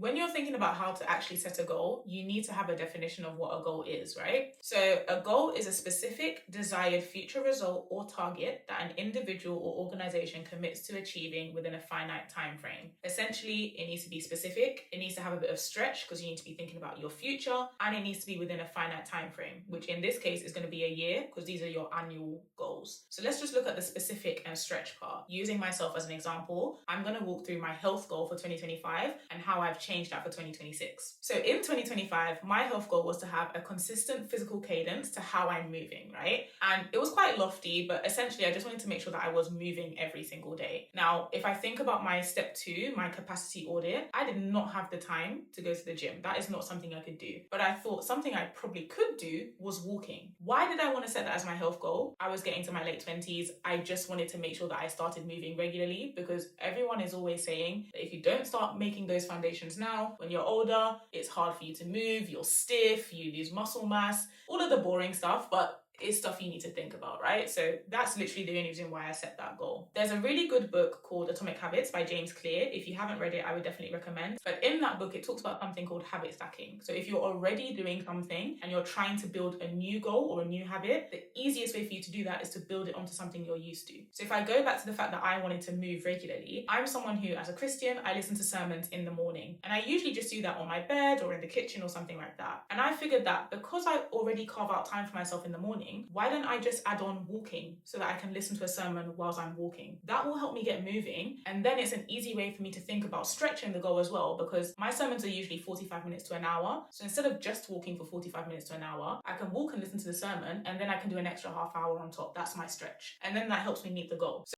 when you're thinking about how to actually set a goal, you need to have a definition of what a goal is, right? So a goal is a specific desired future result or target that an individual or organization commits to achieving within a finite time frame. Essentially, it needs to be specific, it needs to have a bit of stretch because you need to be thinking about your future, and it needs to be within a finite time frame, which in this case is going to be a year because these are your annual goals. So let's just look at the specific and stretch part. Using myself as an example, I'm going to walk through my health goal for 2025 and how I've changed that for 2026. So in 2025, my health goal was to have a consistent physical cadence to how I'm moving, right? And it was quite lofty, but essentially I just wanted to make sure that I was moving every single day. Now, if I think about my step 2, my capacity audit, I did not have the time to go to the gym. That is not something I could do. But I thought something I probably could do was walking. Why did I want to set that as my health goal? I was getting to my late 20s. I just wanted to make sure that I started moving regularly because everyone is always saying that if you don't start making those foundations now, when you're older, it's hard for you to move, you're stiff, you lose muscle mass, all of the boring stuff, but it's stuff you need to think about, right? So that's literally the only reason why I set that goal. There's a really good book called Atomic Habits by James Clear. If you haven't read it, I would definitely recommend. But in that book, it talks about something called habit stacking. So if you're already doing something and you're trying to build a new goal or a new habit, the easiest way for you to do that is to build it onto something you're used to. So if I go back to the fact that I wanted to move regularly, I'm someone who, as a Christian, I listen to sermons in the morning. And I usually just do that on my bed or in the kitchen or something like that. And I figured that because I already carve out time for myself in the morning, why don't I just add on walking so that I can listen to a sermon whilst I'm walking? That will help me get moving, and then it's an easy way for me to think about stretching the goal as well, because my sermons are usually 45 minutes to an hour. So instead of just walking for 45 minutes to an hour, I can walk and listen to the sermon, and then I can do an extra half hour on top. That's my stretch. And then that helps me meet the goal.